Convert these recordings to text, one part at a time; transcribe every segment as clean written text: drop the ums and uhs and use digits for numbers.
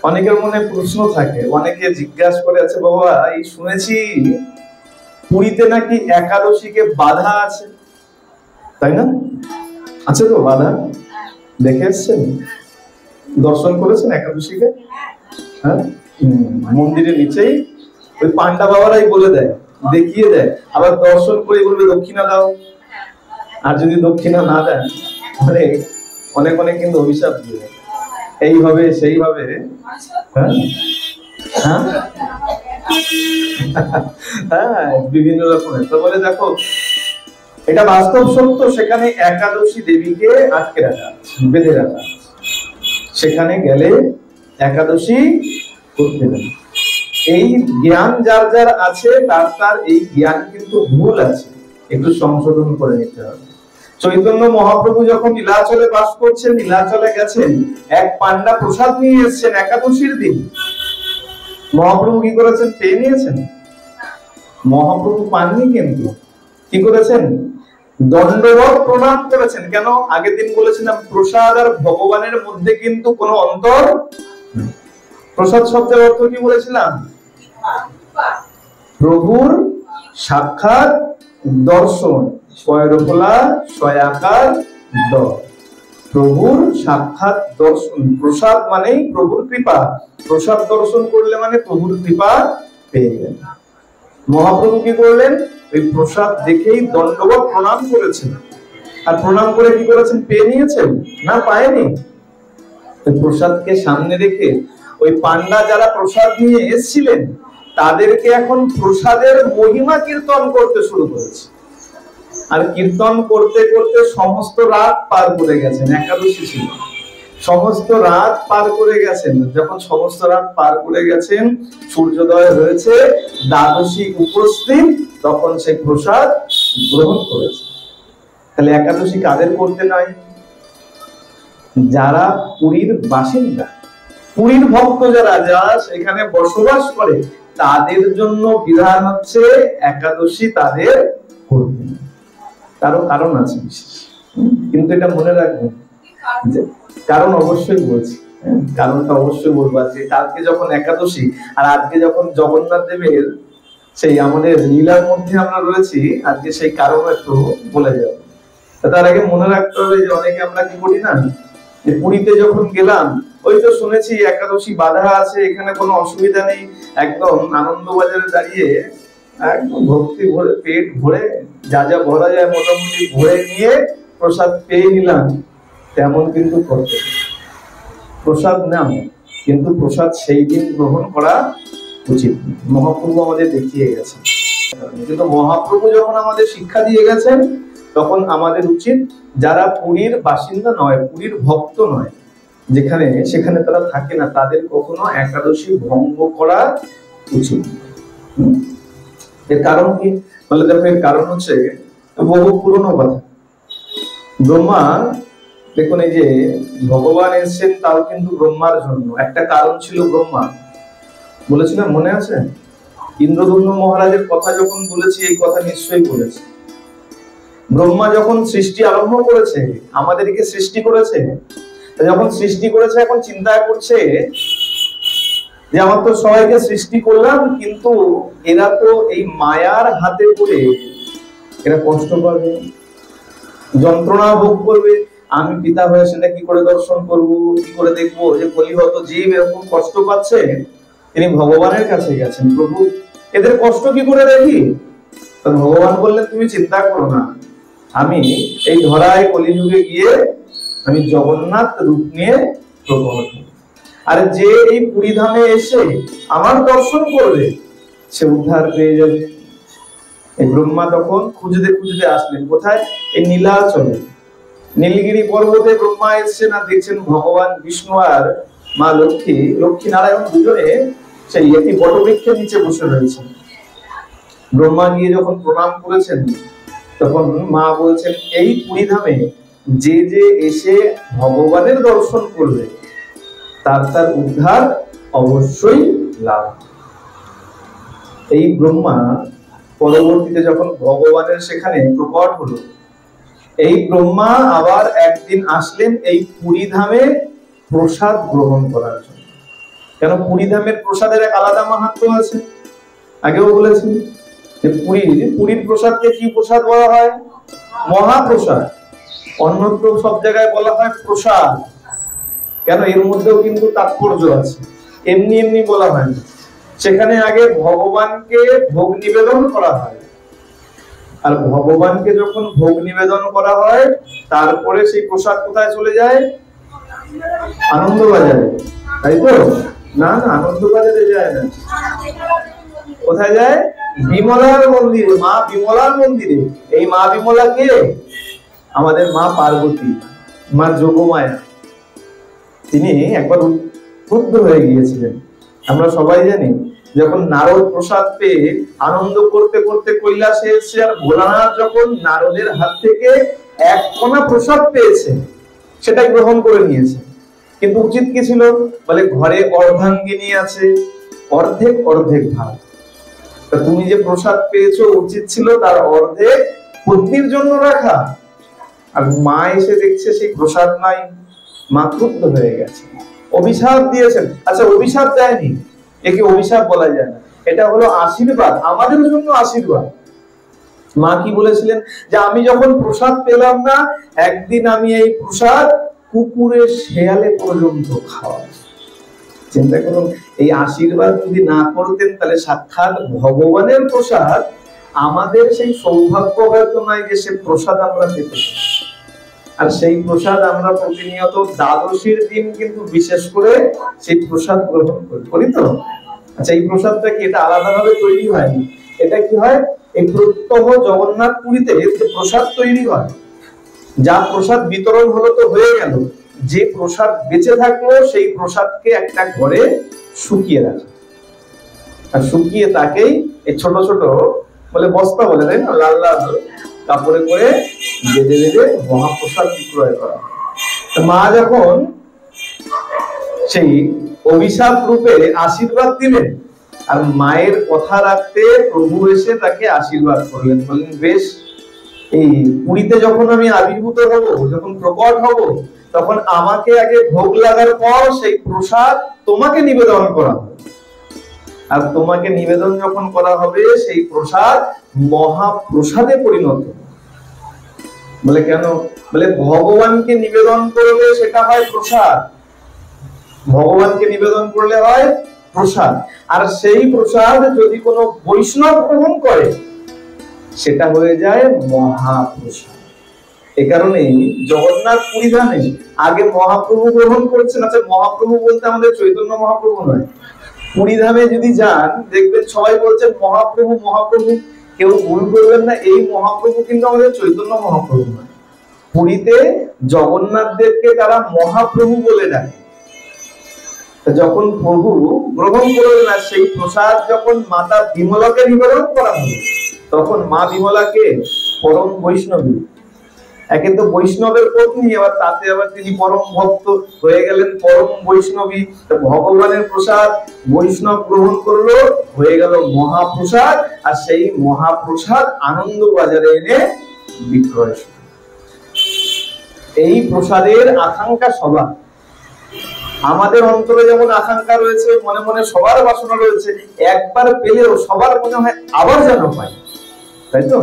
অনেকের মনে প্রশ্ন থাকে, অনেকে জিজ্ঞাসা করে আছে, বাবা এই শুনেছি পুরীতে নাকি একাদশীকে বাধা আছে, তাই না? আছে তো বাধা? দেখে এসছেন, দর্শন করেছেন একাদশীকে? হ্যাঁ, মন্দিরের নিচেই ওই পান্ডা বাবারাই বলে দেয়, দেখিয়ে দেয়, আবার দর্শন করে বলবে দক্ষিণা দাও। আর যদি দক্ষিণা না দেন মানে অনেক অনেক কিন্তু অভিশাপ দিয়ে এইভাবে সেইভাবে। হ্যাঁ হ্যাঁ হ্যাঁ, বিভিন্ন রকমের। তো বলে দেখো এটা বাস্তব সত্য, সেখানে একাদশী দেবীকে আটকে রাখা, বেঁধে রাখা, সেখানে গেলে একাদশী করতে হবে। এই জ্ঞান যার যার আছে তার এই জ্ঞান কিন্তু ভুল আছে, একটু সংশোধন করে নিতে হবে। চৈতন্য মহাপ্রভু যখন নীলাচলে বাস করছেন, নীলাচলে গেছেন, এক পান্ডা প্রসাদ নিয়ে এসেছেন একাদশীর দিন। মহাপ্রভু কি করেছেন? পেয়ে নিয়েছেন? মহাপ্রভু পাননি, কিন্তু কি করেছেন? দণ্ডবত প্রণাম করেছেন। কেন? আগের দিন বলেছিলাম প্রসাদ আর ভগবানের মধ্যে কিন্তু কোনো অন্তর। প্রসাদ শব্দের অর্থ কি বলেছিলাম? প্রভুর সাক্ষাৎ দর্শন, স্বয়রফলা স্বয়াকার দ, প্রভুর সাক্ষাৎ দর্শন। প্রসাদ মানেই প্রভুর কৃপা, প্রসাদ দর্শন করলে মানে প্রভুর কৃপা পেয়ে গেলেন। মহাপ্রভু কি করলেন? ওই প্রসাদ দেখেই দণ্ডবত প্রণাম করেছেন। আর প্রণাম করে কি করেছেন? পেয়ে নিয়েছেন? না, পায়নি। প্রসাদকে সামনে রেখে ওই পান্ডা যারা প্রসাদ নিয়ে এসেছিলেন তাদেরকে এখন প্রসাদের মহিমা কীর্তন করতে শুরু করেছে। আর কীর্তন করতে করতে সমস্ত রাত পার করে গেছেন। একাদশী ছিল, সমস্ত রাত পার করে গেছেন। যখন সমস্ত রাত পার করে গেছেন, সূর্যোদয় হয়েছে, দ্বাদশী উপস্থিত, তখন সেই প্রসাদ গ্রহণ করেছে। তাহলে একাদশী কাদের করতে নয়? যারা পুরীর বাসিন্দা, পুরীর ভক্ত যারা, যারা সেখানে বসবাস করে, তাদের জন্য বিধান হচ্ছে একাদশী তাদের করতে। তারও কারণ আছে বিশেষ, কিন্তু এটা মনে রাখবেন যে কারণ অবশ্যই বলছি, কারণটা অবশ্যই বলবো। যে কালকে যখন একাদশী আর আজকে যখন জগন্নাথ দেবের সেই আমাদের লীলার মধ্যে আমরা রয়েছি, আজকে সেই কারণ একটু বলে যাব। তার আগে মনে রাখতে হবে যে অনেকে আমরা কি করি না, যে পুরীতে যখন গেলাম, ওই তো শুনেছি একাদশী বাধা আছে, এখানে কোনো অসুবিধা নেই, একদম আনন্দবাজারে দাঁড়িয়ে একদম ভক্তি ভরে পেট ভরে যা যা ভরা যায় মোটামুটি ভরে নিয়ে প্রসাদ পেয়ে নিলাম, তেমন কিন্তু করতে। প্রসাদ নাম, কিন্তু প্রসাদ সেই দিন গ্রহণ করা উচিত। মহাপ্রভু আমাদের দেখিয়ে গেছেন, কিন্তু মহাপ্রভু যখন আমাদের শিক্ষা দিয়ে গেছেন, তখন আমাদের উচিত যারা পুরীর বাসিন্দা নয়, পুরীর ভক্ত নয়, যেখানে সেখানে তারা থাকে না, তাদের কখনো একাদশী ভঙ্গ করা উচিত। এর কারণ কি বলে দেখো, এর কারণ হচ্ছে বহু পুরনো কথা। ব্রহ্মা, দেখুন এই যে ভগবান এসেছেন তাও কিন্তু ব্রহ্মার জন্য, একটা কারণ ছিল ব্রহ্মা। বলেছিলাম মনে আছে? ইন্দ্রদম্ন মহারাজের কথা যখন বলেছি, এই কথা নিশ্চয়ই বলেছি। ব্রহ্মা যখন সৃষ্টি আরম্ভ করেছে, আমাদেরকে সৃষ্টি করেছে, যখন সৃষ্টি করেছে এখন চিন্তা করছে যে আমার তো সবাইকে সৃষ্টি করলাম, কিন্তু এরা তো এই মায়ার হাতে পড়ে এরা কষ্ট পাবে, যন্ত্রণা ভোগ করবে। আমি পিতা হয়ে সেটা কি করে দর্শন করব, কি করে দেখবো যে কলিহত জীব এরকম কষ্ট পাচ্ছে। তিনি ভগবানের কাছে গেছেন, প্রভু এদের কষ্ট কি করে দেখি। তো ভগবান বললেন তুমি চিন্তা করো না, আমি এই ধরায় কলিযুগে গিয়ে আমি জগন্নাথ রূপ নিয়ে প্রকট হব, আর যে এই পুরী ধামে এসে আমার দর্শন করবে সে উদ্ধার পেয়ে যাবে। এই ব্রহ্মা তখন খুঁজতে খুঁজতে আসলেন কোথায়? এই নীলাচলে, নীলগিরি পর্বতে ব্রহ্মা এসেছেন, আর দেখছেন ভগবান বিষ্ণু আর মা লক্ষ্মী, লক্ষ্মী নারায়ণ দুজনে সেই একটি বটবৃক্ষের নিচে বসে রয়েছেন। ব্রহ্মা গিয়ে যখন প্রণাম করেছেন, তখন মা বলছেন এই পুরী ধামে যে যে এসে ভগবানের দর্শন করবে তার তার উদ্ধার অবশ্যই লাভ। এই ব্রহ্মা পরবর্তীতে যখন ভগবানের সেখানে প্রকট হলো, এই ব্রহ্মা আবার একদিন আসলেন এই পুরী ধামে প্রসাদ গ্রহণ করার জন্য। কেন পুরী ধামের প্রসাদের এক আলাদা মাহাত্ম্য আছে, আগেও বলেছি যে পুরীর প্রসাদকে কি প্রসাদ বলা হয়? মহাপ্রসাদ। অন্যত্র সব জায়গায় বলা হয় প্রসাদ। কেন? এর মধ্যেও কিন্তু তাৎপর্য আছে, এমনি এমনি বলা হয় না। সেখানে আগে ভগবানকে ভোগ নিবেদন করা হয়, আর ভগবানকে যখন ভোগ নিবেদন করা হয় তারপরে সেই প্রসাদ কোথায় চলে যায়? আনন্দবাজারে, তাই তো? না না, আনন্দবাজারে যায় না। কোথায় যায়? বিমলার মন্দিরে, মা বিমলার মন্দিরে। এই মা বিমলা কে? আমাদের মা পার্বতী, মা যোগমায়া। তিনি একবার ক্রুদ্ধ হয়ে গিয়েছিলেন। আমরা সবাই জানি, যখন নারদ প্রসাদ পেয়ে আনন্দ করতে করতে কৈলাসে এসে, আর ভোলানাথ যখন নারদের হাত থেকে এক কণা প্রসাদ পেয়েছে সেটা গ্রহণ করে নিয়েছে। কিন্তু উচিত কি ছিল? বলে ঘরে অর্ধাঙ্গিনী আছে, অর্ধেক অর্ধেক ভাগ। তা তুমি যে প্রসাদ পেয়েছো উচিত ছিল তার অর্ধেক পত্নীর জন্য রাখা। আর মা এসে দেখছে সেই প্রসাদ নাই, মা ক্রুদ্ধ হয়ে গেছে, অভিশাপ দিয়েছেন। আচ্ছা, অভিশাপ দেয়নি, একে অভিশাপ বলা যায় না, এটা হলো আশীর্বাদ, আমাদের জন্য আশীর্বাদ। মা কি বলেছিলেন? যে আমি যখন প্রসাদ পেলাম না, একদিন আমি এই প্রসাদ কুকুরে শেয়ালে পর্যন্ত খাওয়া। চিন্তা করুন, এই আশীর্বাদ যদি না করতেন তাহলে সাক্ষাৎ ভগবানের প্রসাদ, আমাদের সেই সৌভাগ্য হয়তো নাই যে সে প্রসাদ আমরা পেতে। আর সেই প্রসাদ আমরা প্রতিনিয়ত দ্বাদশীর দিন কিন্তু বিশেষ করে সেই প্রসাদ গ্রহণ করি তো। আচ্ছা, এই প্রসাদটা কি এটা আলাদাভাবে তৈরি হয়নি? এটা কি হয়? এই প্রত্যহ জগন্নাথ পুরীতে যে প্রসাদ তৈরি হয়, যা প্রসাদ বিতরণ হলো তো হয়ে গেল, যে প্রসাদ বেঁচে থাকলো সেই প্রসাদকে একটা ঘরে শুকিয়ে রাখে, আর শুকিয়ে তাকেই এই ছোট ছোট বলে বস্তা বলে, তাই না, লাল লাল কাপড়ে করে বেঁধে বেঁধে মহাপ্রসাদ বিক্রয় করা। মা যখন সেই অভিশাপ রূপে আশীর্বাদ দিলেন, আর মায়ের কথা রাখতে প্রভু এসে তাকে আশীর্বাদ করলেন, বললেন বেশ, এই পুরীতে যখন আমি আবির্ভূত হব, যখন প্রকট হব, তখন আমাকে আগে ভোগ লাগার পর সেই প্রসাদ তোমাকে নিবেদন করা হবে। আর তোমাকে নিবেদন যখন করা হবে সেই প্রসাদ মহাপ্রসাদে পরিণত। বলে কেন? বলে ভগবানকে নিবেদন করলে সেটা হয় প্রসাদ, ভগবানকে নিবেদন করলে হয় প্রসাদ। আর সেই প্রসাদ যদি কোনো বৈষ্ণব গ্রহণ করে সেটা হয়ে যায় মহাপ্রসাদ। এ কারণে জগন্নাথ পুরী ধামে আগে মহাপ্রভু গ্রহণ করছেন। আচ্ছা, মহাপ্রভু বলতে আমাদের চৈতন্য মহাপ্রভু নয়। পুরী ধামে যদি যান দেখবেন সবাই বলছেন মহাপ্রভু মহাপ্রভু, কেউ ভুল করবেন না, এই মহাপ্রভু কিন্তু আমাদের চৈতন্য মহাপ্রভু নয়। পুরীতে জগন্নাথ দেবকে তারা মহাপ্রভু বলে ডাকে। যখন প্রভু গ্রহণ করলেন না সেই প্রসাদ, যখন মাতা বিমলাকে নিবেদন করা হলো, তখন মা বিমলাকে পরম বৈষ্ণবী, একে তো বৈষ্ণবের পত্নী, আবার তাতে আবার তিনি পরম ভক্ত হয়ে গেলেন, পরম বৈষ্ণবী। ভগবানের প্রসাদ বৈষ্ণব গ্রহণ করলো, হয়ে গেল মহাপ্রসাদ। আর সেই মহাপ্রসাদ আনন্দ বাজারে এনে বিক্রয়। এই প্রসাদের আকাঙ্ক্ষা সবার, আমাদের অন্তরে যেমন আকাঙ্ক্ষা রয়েছে, মনে মনে সবার বাসনা রয়েছে, একবার পেলেও সবার মনে হয় আবার যেন পাই, তাই তো?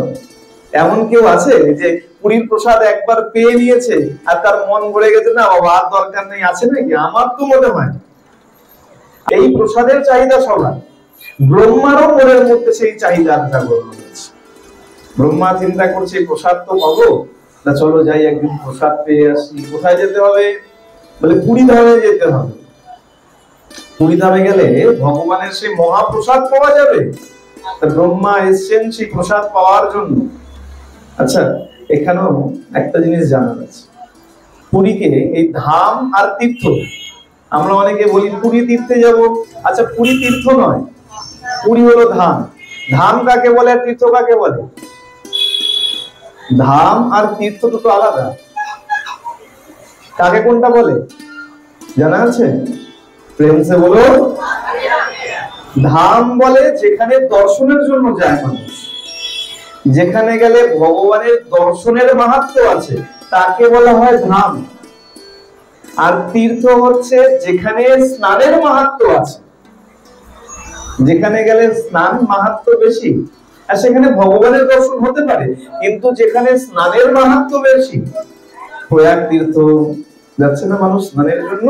এমন কেউ আছে যে পুরীর প্রসাদ একবার পেয়ে নিয়েছে আর তার মন ভরে গেছে, না বাবা আর দরকার নেই? আছে নাকি? আমার তো মনে হয় এই প্রসাদের চাহিদা সবার। ব্রহ্মারও মনের মধ্যে সেই চাহিদার জাগরণ হয়েছে। ব্রহ্মা চিন্তা করছে প্রসাদ তো পাবো না, চলো যাই একদিন প্রসাদ পেয়ে আসি। কোথায় যেতে হবে? বলে পুরী ধামে যেতে হবে। পুরী ধামে গেলে ভগবানের সেই মহাপ্রসাদ পাওয়া যাবে। ব্রহ্মা এসেছেন সেই প্রসাদ পাওয়ার জন্য। আচ্ছা, এখানেও একটা জিনিস জানার আছে, পুরীকে এই ধাম আর তীর্থ, আমরা অনেকে বলি পুরী তীর্থে যাব। আচ্ছা, পুরী তীর্থ নয়, পুরী হলো ধাম। ধাম কাকে বলে আর তীর্থ কাকে বলে? ধাম আর তীর্থ দুটো আলাদা। কাকে কোনটা বলে জানা আছে? প্রেম সে বলো। ধাম বলে যেখানে দর্শনের জন্য যায় মানুষ, যেখানে গেলে ভগবানের দর্শনের মাহাত্ম্য আছে, তাকে বলা হয় ধাম। আর তীর্থ হচ্ছে যেখানে স্নানের মাহাত্ম্য আছে, যেখানে গেলে স্নান মাহাত্ম্য বেশি, আর সেখানে ভগবানের দর্শন হতে পারে, কিন্তু যেখানে স্নানের মাহাত্ম্য বেশি, প্রয়াগ তীর্থ যাচ্ছে না মানুষ স্নানের জন্য,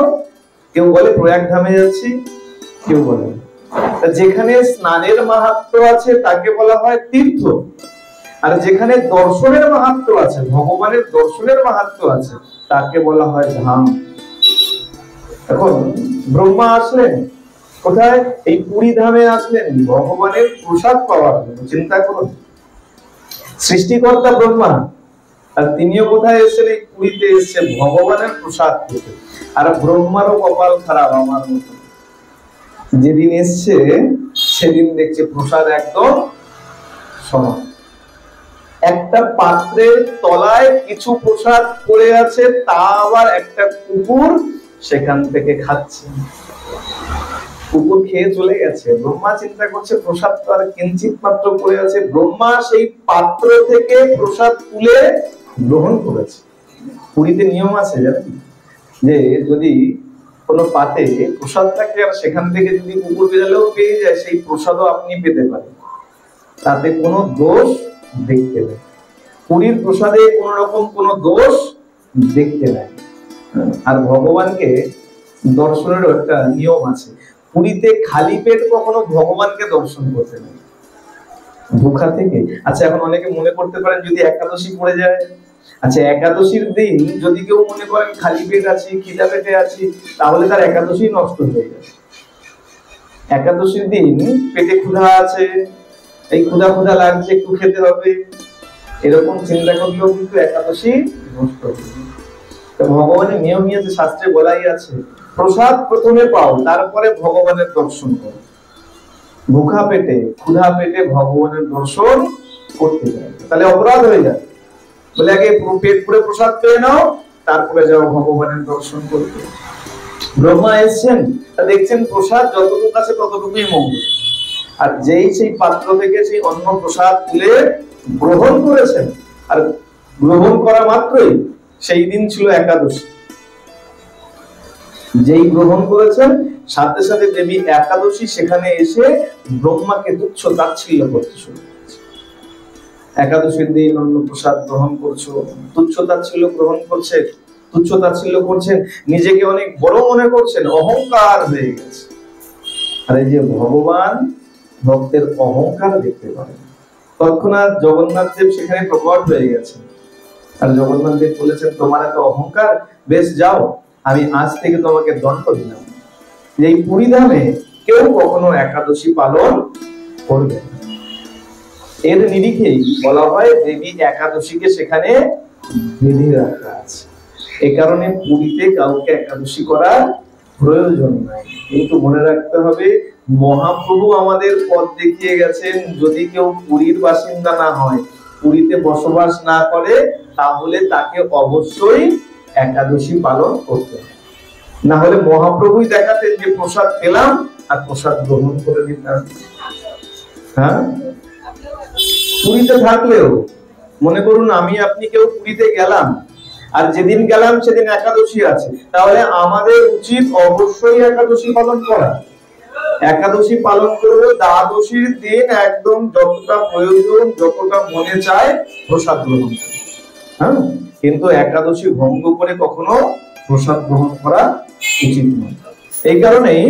কেউ বলে প্রয়াগ ধামে যাচ্ছি, কেউ বলে যেখানে স্নানের মাহাত্ম্য আছে তাকে বলা হয় তীর্থ, আর যেখানে দর্শনের মাহাত্ম্য আছে, ভগবানের দর্শনের মাহাত্ম্য আছে, তাকে বলা হয় ধাম। এখন ব্রহ্মা আসলেন কোথায়? এই পুরী ধামে আসলেন ভগবানের প্রসাদ পাওয়ার জন্য। চিন্তা করুন, সৃষ্টিকর্তা ব্রহ্মা, আর তিনিও কোথায় এসেছেন? এই পুরীতে এসেছে ভগবানের প্রসাদ পেতে। আর ব্রহ্মারও কপাল খারাপ আমার মতো, যেদিন এসছে সেদিন দেখছে প্রসাদ একদম সমান, একটা পাত্রের তলায় কিছু প্রসাদ পড়ে আছে, তা আবার একটা কুকুর সেখান থেকে খাচ্ছে। কুকুর খেয়ে চলে গেছে। ব্রহ্মা চিন্তা করছে প্রসাদ তো আর কিঞ্চিত মাত্র পড়ে আছে। ব্রহ্মা সেই পাত্র থেকে প্রসাদ তুলে গ্রহণ করেছে। পুরীতে নিয়ম আছে জানেন, যে যদি কোনো পাতে প্রসাদ থাকে আর সেখান থেকে যদি কুকুর বেড়ালেও পেয়ে যায়, সেই প্রসাদও আপনি পেতে পারেন, তাতে কোনো দোষ দেখতে নেই। পুরীর প্রসাদে কোন রকম কোনো দোষ দেখতে নাই। আর ভগবানকে দর্শনেরও একটা নিয়ম আছে। পুরীতে খালি পেট কখনো ভগবানকে দর্শন করতে নেই, ভুখা থেকে। আচ্ছা, এখন অনেকে মনে করতে পারেন যদি একাদশী পড়ে যায়, আচ্ছা একাদশীর দিন যদি কেউ মনে করেন খালি পেট আছি, খিদা পেটে আছি, তাহলে তার একাদশী নষ্ট হয়ে যাবে। একাদশীর দিন পেটে ক্ষুধা আছে, এই ক্ষুধা ক্ষুধা লাগছে, একটু খেতে হবে, এরকম চিন্তা করলেও কিন্তু একাদশী নষ্ট হবে। ভগবানের নিয়মই আছে, শাস্ত্রে বলাই আছে প্রসাদ প্রথমে পাও, তারপরে ভগবানের দর্শন করো। ভুখা পেটে ক্ষুধা পেটে ভগবানের দর্শন করতে যাবে, তাহলে অপরাধ হয়ে যাবে। বলে আগে পেট পুরে প্রসাদ পেয়ে নাও, তারপরে যাও ভগবানের দর্শন করতে। ব্রহ্মা এসছেন, তা দেখছেন প্রসাদ যতটুকু আছে ততটুকুই মঙ্গল। আর যেই সেই পাত্র থেকে সেই অন্ন প্রসাদ তুলে গ্রহণ করেছেন, আর গ্রহণ করা মাত্রই সেই দিন ছিল একাদশী। যেই গ্রহণ করেছেন সাথে সাথে দেবী একাদশী সেখানে এসে ব্রহ্মাকে তুচ্ছ তাচ্ছিল্য করতে শুরু করেছে। একাদশীর দিন অন্ন প্রসাদ গ্রহণ করছো, তুচ্ছ তাচ্ছিল্য গ্রহণ করছে, তুচ্ছ তাচ্ছিল্য করছেন, নিজেকে অনেক বড় মনে করছেন, অহংকার হয়ে গেছে। আর এই যে ভগবান ভক্তের অহংকার দেখতে পারেন, তৎক্ষণাৎ জগন্নাথ দেব সেখানে প্রকট হয়ে গেছেন। আর জগন্নাথ দেব বলেছেন তোমার এত অহংকার, বেশ যাও, আমি আজ থেকে তোমাকে দণ্ড দিলাম, এই পুরী ধামে কেউ কখনো একাদশী পালন করবে না। এর নিরিখেই বলা হয় দেবী একাদশীকে সেখানে বেঁধে রাখা আছে। এ কারণে পুরীতে কাউকে একাদশী করার প্রয়োজন নাই। কিন্তু মনে রাখতে হবে মহাপ্রভু আমাদের পথ দেখিয়ে গেছেন, যদি কেউ পুরীর বাসিন্দা না হয়, পুরীতে বসবাস না করে, তাহলে তাকে অবশ্যই একাদশী পালন করতে হবে। না হলে মহাপ্রভুই দেখাতেন যে প্রসাদ পেলাম আর প্রসাদ গ্রহণ করে নিতাম। হ্যাঁ, পুরীতে থাকলেও মনে করুন আমি আপনি কেউ পুরীতে গেলাম, আর যেদিন গেলাম সেদিন একাদশী আছে, তাহলে আমাদের উচিত অবশ্যই একাদশী পালন করা। একাদশী পালন করবো, দ্বাদশীর দিন একদম যতটা প্রয়োজন, যতটা মনে চায় প্রসাদ গ্রহণ করবো। হ্যাঁ, কিন্তু একাদশী ভঙ্গ করে কখনো প্রসাদ গ্রহণ করা উচিত নয়। এই কারণেই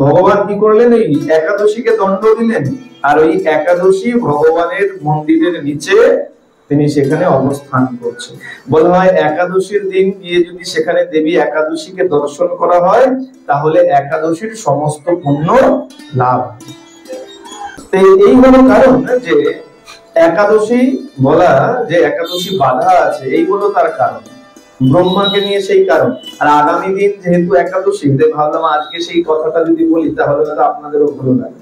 ভগবান কি করলেন, এই একাদশীকে দণ্ড দিলেন। আর ওই একাদশী ভগবানের মন্দিরের নিচে তিনি সেখানে অবস্থান করছেন। বলা হয় একাদশীর দিন গিয়ে যদি সেখানে দেবী একাদশীকে দর্শন করা হয়, তাহলে একাদশীর সমস্ত পুণ্য লাভ। এই হলো কারণ যে একাদশী বলা, যে একাদশী বাধা আছে, এই হলো তার কারণ। ব্রহ্মাকে নিয়ে সেই কারণ। আর আগামী দিন যেহেতু একাদশী, ভাবলাম আজকে সেই কথাটা যদি বলি তাহলে তো আপনাদেরও ভালো লাগে।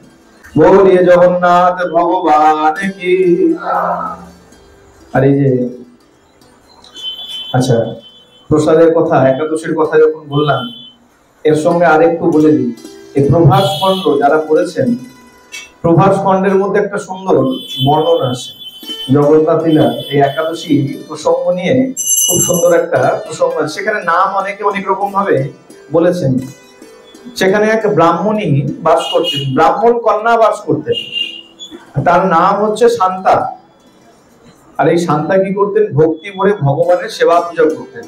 বলিয়ে জগন্নাথ ভগবান কি। আর এই যে আচ্ছা, প্রসাদের কথা, একাদশীর কথা যখন বললাম, এর সঙ্গে আরেকটু বলে দিই, এই প্রভাস খণ্ড যারা পড়েছেন, প্রভাস খণ্ডের মধ্যে একটা সুন্দর বর্ণনা আছে। জগন্নাথ লীলা এই একাদশী প্রসঙ্গ নিয়ে খুব সুন্দর একটা প্রসঙ্গ। সেখানে নাম অনেকে অনেক রকম ভাবে বলেছেন। সেখানে এক ব্রাহ্মণী বাস করতেন, ব্রাহ্মণ কন্যা বাস করতেন, তার নাম হচ্ছে শান্তা। আর এই শান্তা কি করতেন? ভক্তি ভরে ভগবানের সেবা পূজা করতেন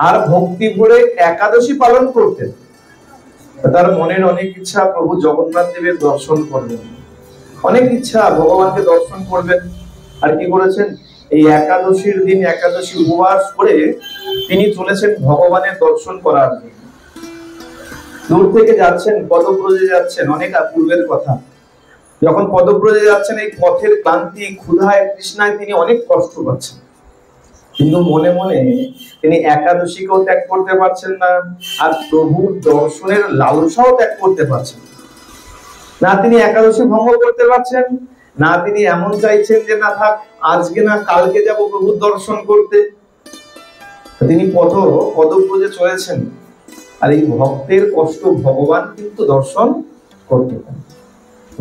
আর ভক্তি ভরে একাদশী পালন করতেন। তার মনের অনেক ইচ্ছা প্রভু জগন্নাথ দেবের দর্শন করবেন, অনেক ইচ্ছা ভগবানকে দর্শন করবেন। আর কি করেছেন? এই একাদশীর দিন একাদশী উপবাস করে তিনি চলেছেন ভগবানের দর্শন করার জন্য। দূর থেকে যাচ্ছেন, পদব্রজে যাচ্ছেন, অনেক পূর্বের কথা। যখন পদব্রজে যাচ্ছেন এই পথের ক্লান্তি, ক্ষুধায়, তৃষ্ণায় তিনি অনেক কষ্ট পাচ্ছেন, কিন্তু মনে মনে তিনি একাদশীকেও ত্যাগ করতে পারছেন না, আর প্রভুর দর্শনের লালসাও ত্যাগ করতে পারছেন না। তিনি একাদশী ভঙ্গ করতে পারছেন না, তিনি এমন চাইছেন যে না থাক, আজকে না কালকে যাব প্রভুর দর্শন করতে। তিনি পদব্রজে চলেছেন। আর এই ভক্তের কষ্ট ভগবান কিন্তু দর্শন করতে পারেন।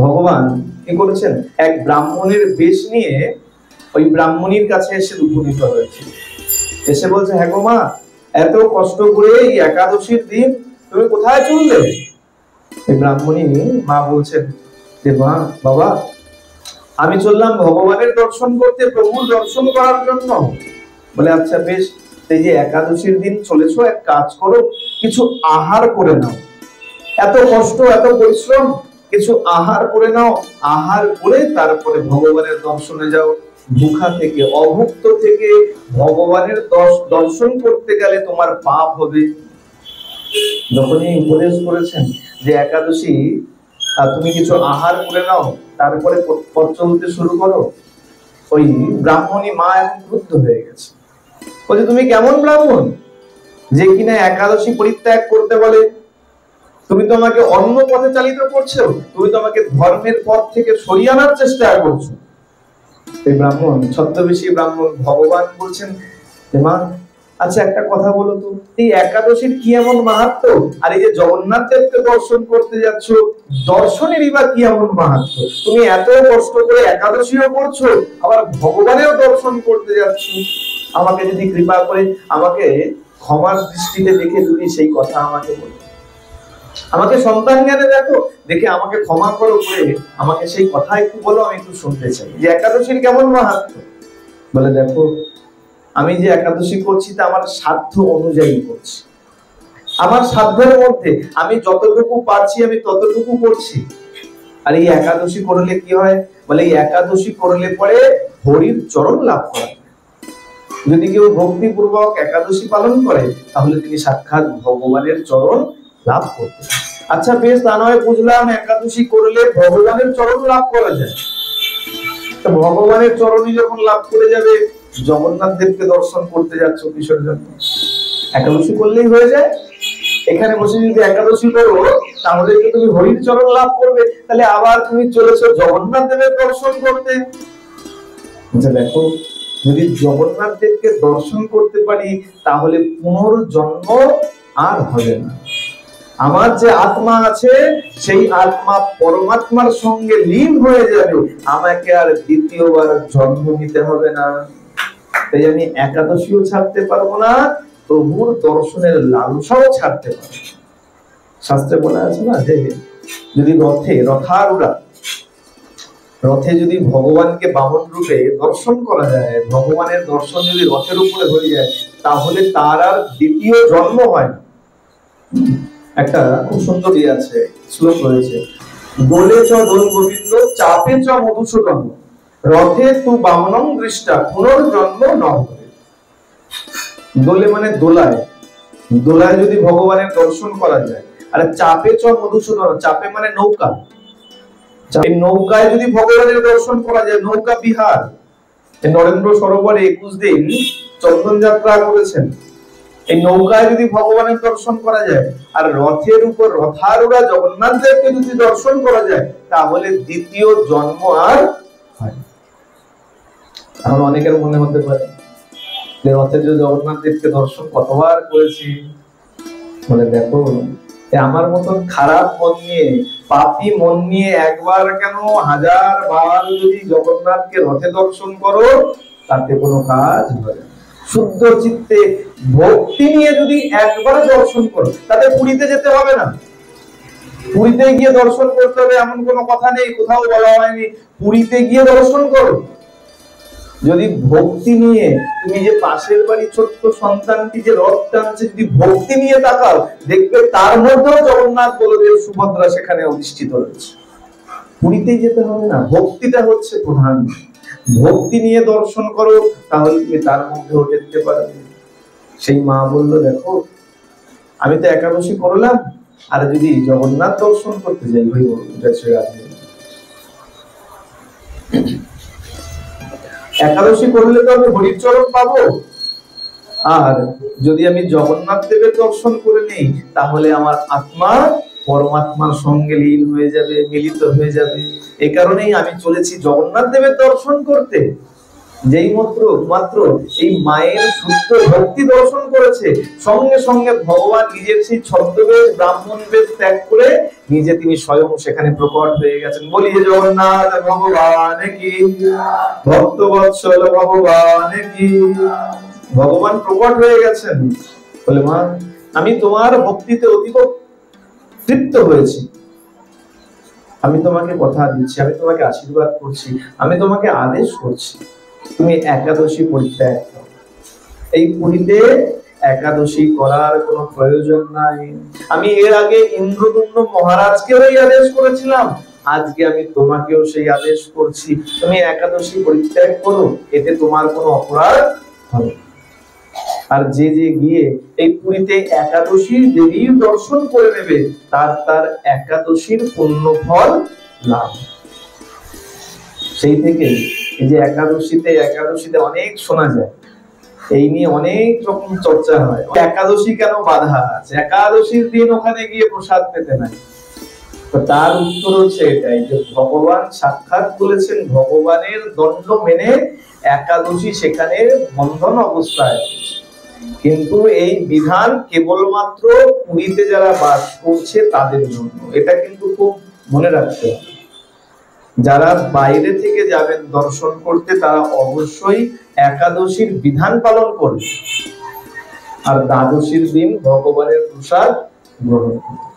ভগবান কি করেছেন? এক ব্রাহ্মণের বেশ নিয়ে ওই ব্রাহ্মণীর কাছে এসে উপনীত হয়েছে। এসে বলছে, হ্যাঁ গো মা, এত কষ্ট করে এই একাদশীর দিন তুমি কোথায় চললে? এই ব্রাহ্মণী মা বলছেন যে মা, বাবা, আমি চললাম ভগবানের দর্শন করতে, প্রভুর দর্শন করার জন্য। বলে আচ্ছা বেশ, এই যে একাদশীর দিন চলেছো, এক কাজ করো, কিছু আহার করে নাও। এত কষ্ট, এত পরিশ্রম, কিছু আহার করে নাও। আহার করে তারপরে ভগবানের দর্শনে যাও। ভুখা থেকে, অভুক্ত থেকে ভগবানের দর্শন করতে গেলে তোমার পাপ হবে। যখনই উপদেশ করেছেন যে একাদশী তুমি কিছু আহার করে নাও, তারপরে পথ চলতে শুরু করো, ওই ব্রাহ্মণী মা এখন ক্রুদ্ধ হয়ে গেছে। বলছে, তুমি কেমন ব্রাহ্মণ যে কিনা একাদশী পরিত্যাগ করতে বলে? তুমি তো আমাকে অন্য পথে চালিত করছো, তুমি তো আমাকে ধর্মের পথ থেকে সরিয়ে আনার চেষ্টা করছো। এই ব্রাহ্মণ, ছদ্মবেশী ব্রাহ্মণ, ভগবান বলছেন যে মা, আচ্ছা একটা কথা বলো তো, এই একাদশীর কি এমন মাহাত্ম্য? আর এই যে জগন্নাথ দেবকে দর্শন করতে যাচ্ছ, দর্শনেরই বা কি এমন মাহাত্ম্য? তুমি এত কষ্ট করে একাদশীও করছো, আবার ভগবানেরও দর্শন করতে যাচ্ছ। আমাকে যদি কৃপা করে আমাকে ক্ষমার দৃষ্টিতে দেখে যদি সেই কথা আমাকে বলো, আমাকে সন্তান জ্ঞানে দেখো, দেখে আমাকে ক্ষমা করো, করে আমাকে সেই কথা একটু বলো, আমি একটু শুনতে চাই যে একাদশীর কেমন মাহাত্ম্য। বলে, দেখো, আমি যে একাদশী করছি তা আমার সাধ্য অনুযায়ী করছি, আমার সাধ্যের মধ্যে আমি যতটুকু পারছি আমি ততটুকু করছি। আর এই একাদশী করলে কি হয়? বলে এই একাদশী করলে পরে হরির চরণ লাভ করা। যদি কেউ ভক্তিপূর্বক একাদশী পালন করে তাহলে তিনি সাক্ষাৎ ভগবানের চরণ লাভ করতে। আচ্ছা বেশ, তা নয় বুঝলাম, একাদশী করলে ভগবানের চরণ লাভ করা যায়। তো ভগবানের চরণই যখন লাভ করে যাবে, জগন্নাথ দেবকে দর্শন করতে যাচ্ছ কিসের জন্য? একাদশী করলেই হয়ে যায়। এখানে বসে যদি একাদশী করো তাহলে কি তুমি হরির চরণ লাভ করবে? তাহলে আবার তুমি চলেছো জগন্নাথ দেবের দর্শন করতে। আচ্ছা দেখো, যদি জগন্নাথ দেবকে দর্শন করতে পারি তাহলে পুনর্জন্ম আর হবে না। আমার যে আত্মা আছে সেই আত্মা পরমাত্মার সঙ্গে লীন হয়ে যাবে, আমাকে আর দ্বিতীয়বার জন্ম নিতে হবে না। তাই আমি একাদশীও ছাড়তে পারবো না, প্রভুর দর্শনের লালসাও ছাড়তে পারবো। শাস্ত্রে বলা আছে না যে যদি রথে যদি ভগবানকে বামন রূপে দর্শন করা যায়, ভগবানের দর্শন যদি রথের উপরে হয়ে যায়, তাহলে তার আর দ্বিতীয় জন্ম হয় না। একটা খুব সুন্দর আছে, শ্লোক রয়েছে, দোলে চ দোল গোবিন্দ চাপে চ মধুসূদন রথে তু বামনং দৃষ্টা পুনর্জন্ম ন হবে। দোলে মানে দোলায়, দোলায় যদি ভগবানের দর্শন করা যায়। আর চাপে চ মধুসূদন, চাপে মানে নৌকা, এই নৌকায় যদি ভগবানের দর্শন করা যায়, নৌকা বিহার। নরেন্দ্র সরোবরে 21 দিন চন্দন যাত্রা করেছেন, এই নৌকায় যদি ভগবানের দর্শন করা যায়, আর রথের উপর রথারূঢ় জগন্নাথ দেবকে যদি দর্শন করা যায়, তাহলে দ্বিতীয় জন্ম আর হয়। এখন অনেকের মনে হতে পারে যে রথে যে জগন্নাথ দেবকে দর্শন কতবার করেছি। বলে দেখো, আমার মতন খারাপ মন নিয়ে, পাপী মন নিয়ে একবার কেন 1000 বার যদি জগন্নাথকে রথে দর্শন করো, তাতে কোনো কাজ হবে না। শুদ্ধ চিত্তে ভক্তি নিয়ে যদি একবার দর্শন করো, তাতে পুরীতে যেতে হবে না। পুরীতে গিয়ে দর্শন করতে হবে এমন কোনো কথা নেই, কোথাও বলা হয়নি পুরীতে গিয়ে দর্শন করো। যদি ভক্তি নিয়ে, তুমি যে পাশের বাড়ি ছোট্ট সন্তানটি যে রথ টানছে, যদি ভক্তি নিয়ে তাকাও, দেখবে তার মধ্যেও জগন্নাথ, বলদেব, সুভদ্রা সেখানে অধিষ্ঠিত রয়েছে। পুরীতেই যেতে হবে না, ভক্তিটা হচ্ছে প্রধান। ভক্তি নিয়ে দর্শন করো, তাহলে তুমি তার মধ্যেও দেখতে পারবে। সেই মা বললো, দেখো আমি তো একাদশী করলাম, আর যদি জগন্নাথ দর্শন করতে যাই, ওই একাদশী করলে তো আমি হরির চরণ পাবো, আর যদি আমি জগন্নাথ দেবের দর্শন করে নেই, তাহলে আমার আত্মা পরমাত্মার সঙ্গে লীন হয়ে যাবে, মিলিত হয়ে যাবে। এই কারণেই আমি চলেছি জগন্নাথ দেবের দর্শন করতে। যেই মাত্র এই মায়ের শুদ্ধ ভক্তি দর্শন করেছে, সঙ্গে সঙ্গে ভগবান নিজের সেই ছদ্মবেশ ব্রাহ্মণ বেশ ত্যাগ করে নিজে তিনি স্বয়ং সেখানে প্রকট হয়ে গেছেন। বলিয়ে জগন্নাথ ভগবান কি, ভক্তবৎসল ভগবান কি। ভগবান প্রকট হয়ে গেছেন, বলে মা আমি তোমার ভক্তিতে অতীব তৃপ্ত হয়েছি, আমি তোমাকে কথা দিচ্ছি, আমি তোমাকে আশীর্বাদ করছি, আমি তোমাকে আদেশ করছি, তুমি একাদশী পরিত্যাগ করো। এই পুরীতে একাদশী করার কোনো প্রয়োজন নাই। আমি এর আগে ইন্দ্রদুম্ন মহারাজকেও এই আদেশ করেছিলাম, আজকে আমি তোমাকেও সেই আদেশ করছি, তুমি একাদশী পরিত্যাগ করো, এতে তোমার কোনো অপরাধ হবে। আর যে যে গিয়ে এই পুরীতে একাদশী দেবীর দর্শন করে নেবে, তার একাদশীর পুণ্য ফল লাভ। সেই থেকে এই যে একাদশীতে অনেক শোনা যায়, এই নিয়ে অনেক রকম চর্চা হয়। একাদশী কেন বাধা আছে, একাদশীর দিন ওখানে গিয়ে প্রসাদ পেতে নাই। তো তার উত্তর হচ্ছে এটাই, যে ভগবান সাক্ষাৎ বলেছেন, ভগবানের দণ্ড মেনে একাদশী সেখানে বন্ধন অবস্থায়, কিন্তু এই বিধান কেবলমাত্র পুরীতে যারা বাস করছে তাদের জন্য। এটা কিন্তু খুব মনে রাখতে হবে। যারা বাইরে থেকে যাবেন দর্শন করতে, তারা অবশ্যই একাদশীর বিধান পালন করবে, আর দ্বাদশীর দিন ভগবানের প্রসাদ গ্রহণ করবে।